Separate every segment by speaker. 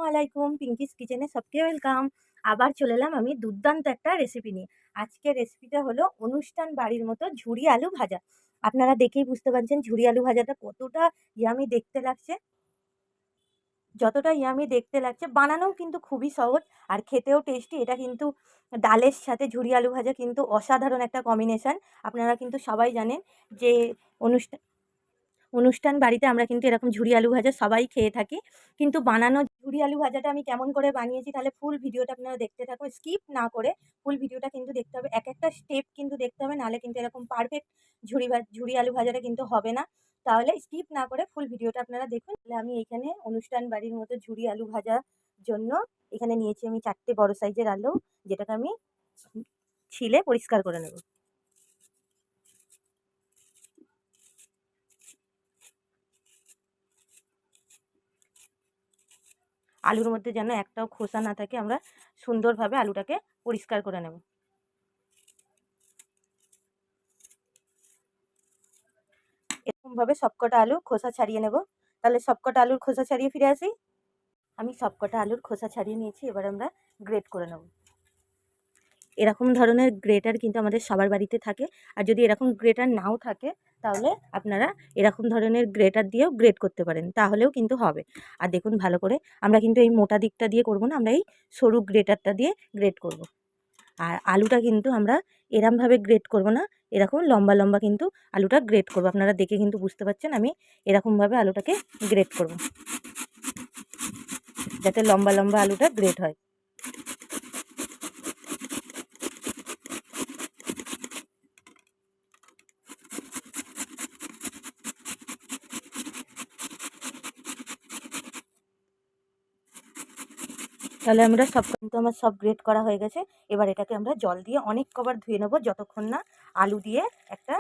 Speaker 1: আসসালামু আলাইকুম, পিঙ্কিস কিচেনে সবকে ওয়েলকাম। আবার চলে এলাম আমি দুর্দান্ত একটা রেসিপি নিয়ে। আজকের রেসিপিটা হলো অনুষ্ঠান বাড়ির মতো ঝুরি আলু ভাজা। আপনারা দেখেই বুঝতে পারছেন ঝুরি আলু ভাজাটা কতটা ইয়ামি দেখতে লাগছে। যতটা ইয়ামি দেখতে লাগছে বানানোও কিন্তু খুবই সহজ আর খেতেও টেস্টি। এটা কিন্তু ডালের সাথে ঝুরি আলু ভাজা কিন্তু অসাধারণ একটা কম্বিনেশন। আপনারা কিন্তু সবাই জানেন যে অনুষ্ঠান অনুষ্ঠান বাড়িতে আমরা কিন্তু এরকম ঝুরি আলু ভাজা সবাই খেয়ে থাকি। কিন্তু বানানো ঝুরি আলু ভাজাটা আমি কেমন করে বানিয়েছি তাহলে ফুল ভিডিওটা আপনারা দেখতে থাকুন। স্কিপ না করে ফুল ভিডিওটা কিন্তু দেখতে হবে। একটা স্টেপ কিন্তু দেখতে হবে, নাহলে কিন্তু এরকম পারফেক্ট ঝুরি আলু ভাজাটা কিন্তু হবে না। তাহলে স্কিপ না করে ফুল ভিডিওটা আপনারা দেখুন। তাহলে আমি এখানে অনুষ্ঠান বাড়ির মতো ঝুরি আলু ভাজার জন্য এখানে নিয়েছি আমি 4টে বড় সাইজের আলু, যেটাকে আমি ছিলে পরিষ্কার করে নেব। আলুর মধ্যে যেন একটাও খোসা না থাকে, আমরা সুন্দরভাবে আলুটাকে পরিষ্কার করে নেব। এরকমভাবে সবকটা আলু খোসা ছাড়িয়ে নেব। তাহলে সবকটা আলুর খোসা ছাড়িয়ে ফিরে আসি। আমি সবকটা আলুর খোসা ছাড়িয়ে নিয়েছি, এবার আমরা গ্রেট করে নেব। এরকম ধরনের গ্রেটার কিন্তু আমাদের সবার বাড়িতে থাকে। আর যদি এরকম গ্রেটার নাও থাকে তাহলে আপনারা এরকম ধরনের গ্রেটার দিয়েও গ্রেট করতে পারেন, তাহলেও কিন্তু হবে। আর দেখুন ভালো করে, আমরা কিন্তু এই মোটা দিকটা দিয়ে করব না, আমরা এই সরু গ্রেটারটা দিয়ে গ্রেট করব। আর আলুটা কিন্তু আমরা এরমভাবে গ্রেট করব না, এরকম লম্বা লম্বা কিন্তু আলুটা গ্রেট করব। আপনারা দেখে কিন্তু বুঝতে পারছেন আমি এরকমভাবে আলুটাকে গ্রেট করব, যাতে লম্বা লম্বা আলুটা গ্রেট হয়। তাহলে আমরা কিন্তু আমার সব গ্রেট করা হয়ে গেছে। এবার এটাকে আমরা জল দিয়ে অনেক কবার ধুয়ে নেব, যতক্ষণ না আলু দিয়ে একটা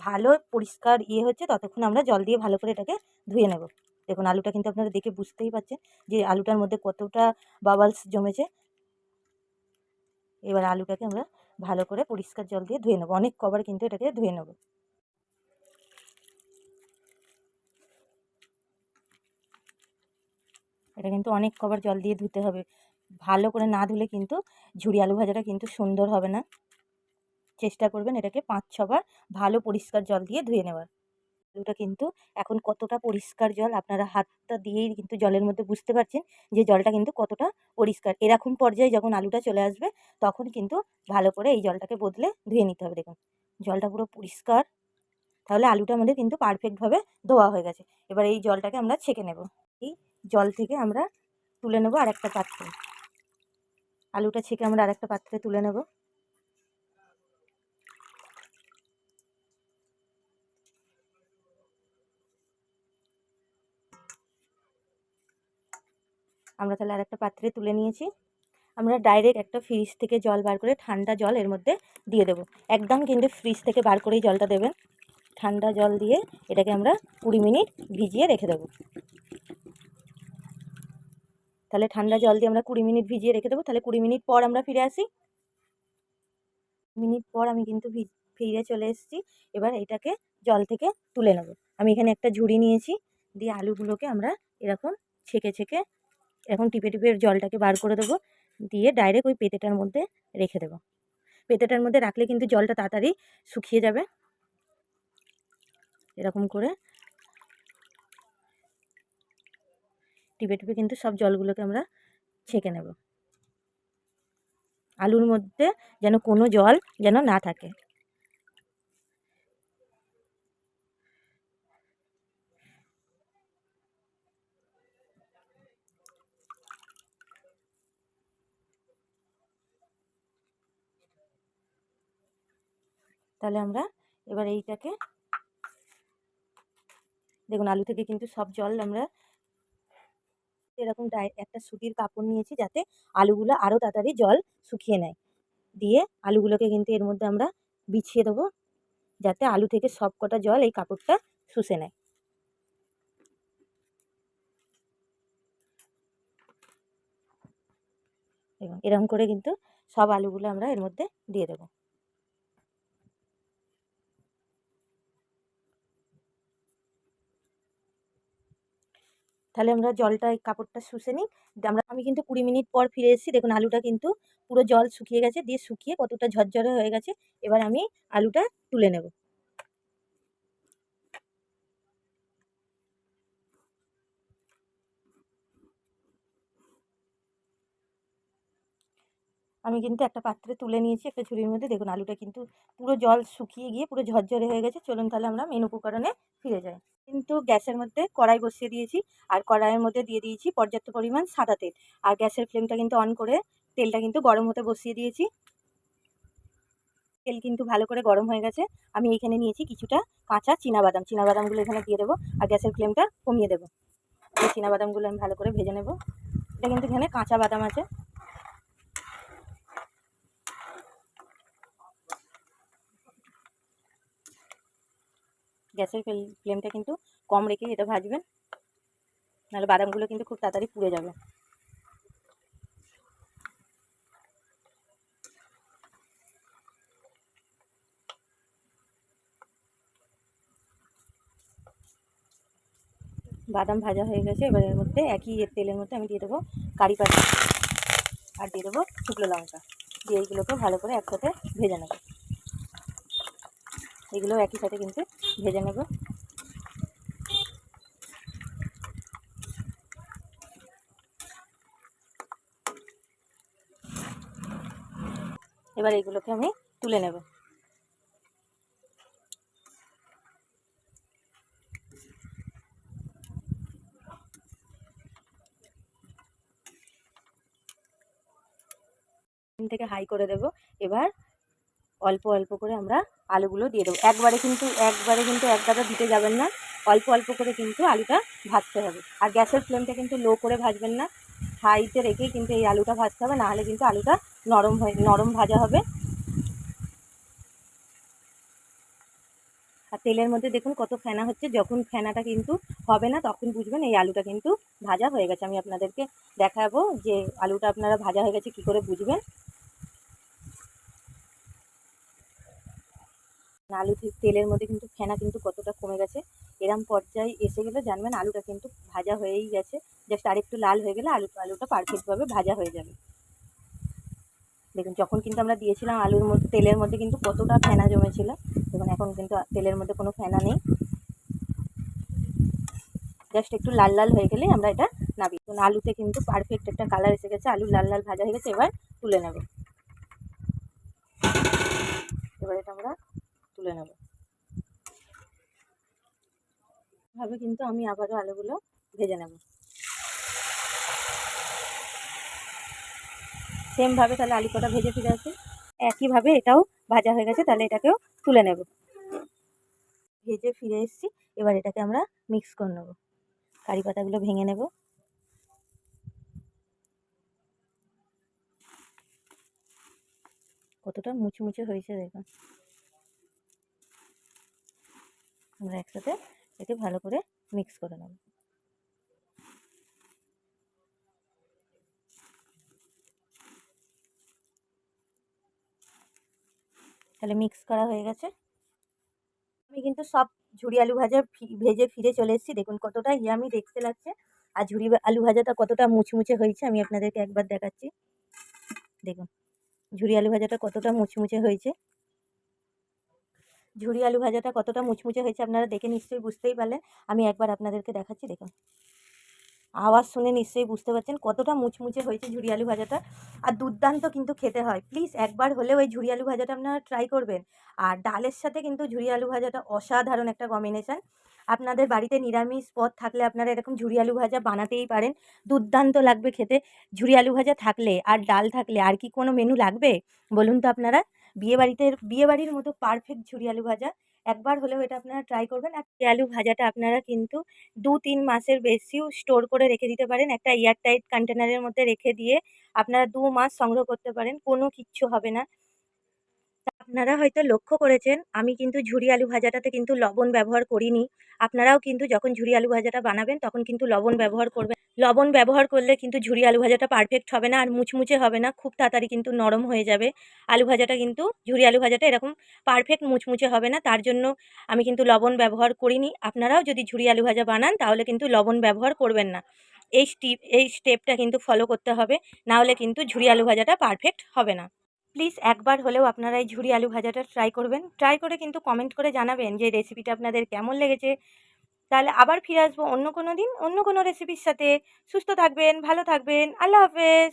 Speaker 1: ভালো পরিষ্কার হচ্ছে ততক্ষণ আমরা জল দিয়ে ভালো করে এটাকে ধুয়ে নেব। দেখুন আলুটা কিন্তু আপনারা দেখে বুঝতেই পারছেন যে আলুটার মধ্যে কতটা বাবলস জমেছে। এবার আলুটাকে আমরা ভালো করে পরিষ্কার জল দিয়ে ধুয়ে নেব, অনেক কবার কিন্তু এটাকে ধুয়ে নেব। এটা কিন্তু অনেক কবার জল দিয়ে ধুতে হবে, ভালো করে না ধুলে কিন্তু ঝুরি আলু ভাজাটা কিন্তু সুন্দর হবে না। চেষ্টা করবেন এটাকে 5-6 বার ভালো পরিষ্কার জল দিয়ে ধুয়ে নেওয়ার। আলুটা কিন্তু এখন কতটা পরিষ্কার জল, আপনারা হাতটা দিয়েই কিন্তু জলের মধ্যে বুঝতে পারছেন যে জলটা কিন্তু কতটা পরিষ্কার। এরকম পর্যায়ে যখন আলুটা চলে আসবে তখন কিন্তু ভালো করে এই জলটাকে বদলে ধুয়ে নিতে হবে। দেখুন জলটা পুরো পরিষ্কার, তাহলে আলুটা আমাদের কিন্তু পারফেক্টভাবে ধোয়া হয়ে গেছে। এবার এই জলটাকে আমরা ছেঁকে নেব। এই জল থেকে আমরা তুলে নেব আর একটা পাত্রে। আলুটা ছেঁকে আমরা আর একটা পাত্রে তুলে নেব। আমরা তাহলে আর একটা পাত্রে তুলে নিয়েছি। আমরা ডাইরেক্ট একটা ফ্রিজ থেকে জল বার করে ঠান্ডা জল এর মধ্যে দিয়ে দেবো। একদম কিন্তু ফ্রিজ থেকে বার করেই জলটা দেবেন। ঠান্ডা জল দিয়ে এটাকে আমরা 20 মিনিট ভিজিয়ে রেখে দেবো। তাহলে ঠান্ডা জল দিয়ে আমরা 20 মিনিট ভিজিয়ে রেখে দেবো। তাহলে 20 মিনিট পর আমরা ফিরে আসি। মিনিট পর আমি কিন্তু ফিরে চলে এসেছি। এবার এটাকে জল থেকে তুলে নেব। আমি এখানে একটা ঝুড়ি নিয়েছি, দিয়ে আলুগুলোকে আমরা এরকম ছেঁকে ছেঁকে এরকম টিপে টিপে জলটাকে বার করে দেবো, দিয়ে ডাইরেক্ট ওই পেটেটার মধ্যে রেখে দেবো। পেটেটার মধ্যে রাখলে কিন্তু জলটা তাড়াতাড়ি শুকিয়ে যাবে। এরকম করে টিপে টিপে কিন্তু সব জলগুলোকে আমরা ছেঁকে নেব। আলুর মধ্যে যেন কোনো জল যেন না থাকে। তাহলে আমরা এবার এইটাকে দেখুন আলু থেকে কিন্তু সব জল আমরা এরকম একটা সুতির কাপড় নিয়েছি, যাতে আলুগুলো আরও তাড়াতাড়ি জল শুকিয়ে নেয়। দিয়ে আলুগুলোকে কিন্তু এর মধ্যে আমরা বিছিয়ে দেবো, যাতে আলু থেকে সব কটা জল এই কাপড়টা শুষে নেয়। এবং এরকম করে কিন্তু সব আলুগুলো আমরা এর মধ্যে দিয়ে দেবো। তাহলে আমরা জলটা এই কাপড়টা শুষে নিই। আমি কিন্তু ২০ মিনিট পর ফিরে এসেছি। দেখুন আলুটা কিন্তু পুরো জল শুকিয়ে গেছে। দিয়ে শুকিয়ে কতটা ঝরঝরে হয়ে গেছে। এবার আমি আলুটা তুলে নেব। আমি কিন্তু একটা পাত্রে তুলে নিয়েছি একটা ঝুড়ির মধ্যে। দেখুন আলুটা কিন্তু পুরো জল শুকিয়ে গিয়ে পুরো ঝরঝরে হয়ে গেছে। চলুন তাহলে আমরা মেন উপকরণে ফিরে যাই। কিন্তু গ্যাসের মধ্যে কড়াই বসিয়ে দিয়েছি। আর কড়াইয়ের মধ্যে দিয়ে দিয়েছি পর্যাপ্ত পরিমাণ সাদা তেল। আর গ্যাসের ফ্লেমটা কিন্তু অন করে তেলটা কিন্তু গরম হতে বসিয়ে দিয়েছি। তেল কিন্তু ভালো করে গরম হয়ে গেছে। আমি এইখানে নিয়েছি কিছুটা কাঁচা চীনাবাদাম। চীনাবাদামগুলো এখানে দিয়ে দেবো। আর গ্যাসের ফ্লেমটা কমিয়ে দেবো। এই চীনাবাদামগুলো আমি ভালো করে ভেজে নেব। এটা কিন্তু এখানে কাঁচা বাদাম আছে। গ্যাসের ফ্লেমটা কিন্তু কম রেখে এটা ভাজবেন, নাহলে বাদামগুলো কিন্তু খুব তাড়াতাড়ি পুড়ে যাবে। বাদাম ভাজা হয়ে গেছে। এবার এর মধ্যে একই তেলের মধ্যে আমি দিয়ে দেবো কারি পাতা আর দিয়ে দেবো শুকনো লঙ্কা। দিয়ে এইগুলোকে ভালো করে একসাথে ভেজে নেব। এগুলো একই সাথে কিন্তু ভেজে নেব। এবার এইগুলোকে আমি তুলে নেব। থেকে হাই করে দেব। এবার অল্প অল্প করে আমরা আলুগুলো দিয়ে দেবো। একবারে কিন্তু এক গাদা দিতে যাবেন না। অল্প অল্প করে কিন্তু আলুটা ভাজতে হবে। আর গ্যাসের ফ্লেমটা কিন্তু লো করে ভাজবেন না, হাইতে রেখেই কিন্তু এই আলুটা ভাজতে হবে, নাহলে কিন্তু আলুটা নরম ভাজা হবে। আর তেলের মধ্যে দেখুন কত ফেনা হচ্ছে। যখন ফেনাটা কিন্তু হবে না তখন বুঝবেন এই আলুটা কিন্তু ভাজা হয়ে গেছে। আমি আপনাদেরকে দেখাবো যে আলুটা আপনারা ভাজা হয়ে গেছে কী করে বুঝবেন। আলু তেলের মধ্যে কিন্তু ফেনা কিন্তু কতটা কমে গেছে। এরম পর্যায়ে এসে গেলে জানবেন আলুটা কিন্তু ভাজা হয়েই গেছে। জাস্ট আরেকটু লাল হয়ে গেলে আলুটা পারফেক্টভাবে ভাজা হয়ে যাবে। দেখুন যখন কিন্তু আমরা দিয়েছিলাম আলুর মধ্যে তেলের মধ্যে কিন্তু কতটা ফেনা জমেছিল। দেখুন এখন কিন্তু তেলের মধ্যে কোনো ফেনা নেই। জাস্ট একটু লাল লাল হয়ে গেলেই আমরা এটা নামিয়ে দেবো। আলুতে কিন্তু পারফেক্ট একটা কালার এসে গেছে। আলু লাল লাল ভাজা হয়ে গেছে। এবার তুলে নেব। এবার এটা আমরা তুলে নেব। ভাবে কিন্তু আমি আবারও আলুগুলো ভেজে নেব সেমভাবে। তাহলে আলু কটা ভেজে ফিরে আসি। একইভাবে এটাও ভাজা হয়ে গেছে। তাহলে এটাকেও তুলে নেব। ভেজে ফিরে এসেছি। এবার এটাকে আমরা মিক্স করে নেব। কারি পাতাগুলো ভেঙে নেব। কতটা মুচমুচে হয়েছে দেখুন। আমরা একসাথে একে ভালো করে মিক্স করে নেব। তাহলে মিক্স করা হয়ে গেছে। আমি কিন্তু সব ঝুরি আলু ভাজা ভেজে ফিরে চলে এসেছি। দেখুন কতটা ইয়ামি দেখতে লাগছে। আর ঝুরি আলু ভাজাটা কতটা মুচমুচে হয়েছে আমি আপনাদেরকে একবার দেখাচ্ছি। দেখুন ঝুরি আলু ভাজাটা কতটা মুচমুচে হয়েছে। ঝুরি আলু ভাজাটা কতটা মুচমুচে হয়েছে আপনারা দেখে নিশ্চয়ই বুঝতেই পারলেন। আমি একবার আপনাদেরকে দেখাচ্ছি। দেখুন আওয়াজ শুনে নিশ্চয়ই বুঝতে পারছেন কতটা মুচমুচে হয়েছে ঝুরি আলু ভাজাটা। আর দুর্দান্ত কিন্তু খেতে হয়। প্লিজ একবার হলেও এই ঝুরি আলু ভাজাটা আপনারা ট্রাই করবেন। আর ডালের সাথে কিন্তু ঝুরি আলু ভাজাটা অসাধারণ একটা কম্বিনেশান। আপনাদের বাড়িতে নিরামিষ পদ থাকলে আপনারা এরকম ঝুরি আলু ভাজা বানাতেই পারেন। দুর্দান্ত লাগবে খেতে। ঝুরি আলু ভাজা থাকলে আর ডাল থাকলে আর কি কোনো মেনু লাগবে বলুন তো আপনারা? বিয়েবাড়ির মতো পারফেক্ট ঝুরি আলু ভাজা। একবার হলেও এটা আপনারা ট্রাই করবেন। আর এই আলু ভাজাটা আপনারা কিন্তু ২-৩ মাসের বেশিও স্টোর করে রেখে দিতে পারেন। একটা এয়ারটাইট কন্টেনারের মধ্যে রেখে দিয়ে আপনারা ২ মাস সংগ্রহ করতে পারেন। কোনো কিচ্ছু হবে না। আপনারা হয়তো লক্ষ্য করেছেন আমি কিন্তু ঝুরি আলু ভাজাটাতে কিন্তু লবণ ব্যবহার করিনি। আপনারাও কিন্তু যখন ঝুরি আলু ভাজাটা বানাবেন তখন কিন্তু লবণ ব্যবহার করবেন। লবণ ব্যবহার করলে কিন্তু ঝুরি আলু ভাজাটা পারফেক্ট হবে না আর মুচমুচে হবে না। খুব তাড়াতাড়ি কিন্তু নরম হয়ে যাবে। আলু ভাজাটা কিন্তু ঝুরি আলু ভাজাটা এরকম পারফেক্ট মুচমুচে হবে না। তার জন্য আমি কিন্তু লবণ ব্যবহার করিনি। আপনারাও যদি ঝুরি আলু ভাজা বানান তাহলে কিন্তু লবণ ব্যবহার করবেন না। এই স্টেপটা কিন্তু ফলো করতে হবে। না হলে কিন্তু ঝুরি আলু ভাজাটা পারফেক্ট হবে না। প্লিজ একবার হলেও আপনারা এই ঝুরি আলু ভাজাটা ট্রাই করবেন। ট্রাই করে কিন্তু কমেন্ট করে জানাবেন যে রেসিপিটা আপনাদের কেমন লেগেছে। তাহলে আবার ফিরে আসবো অন্য কোনো দিন, অন্য কোনো রেসিপির সাথে। সুস্থ থাকবেন, ভালো থাকবেন। আল্লাহ হাফেজ।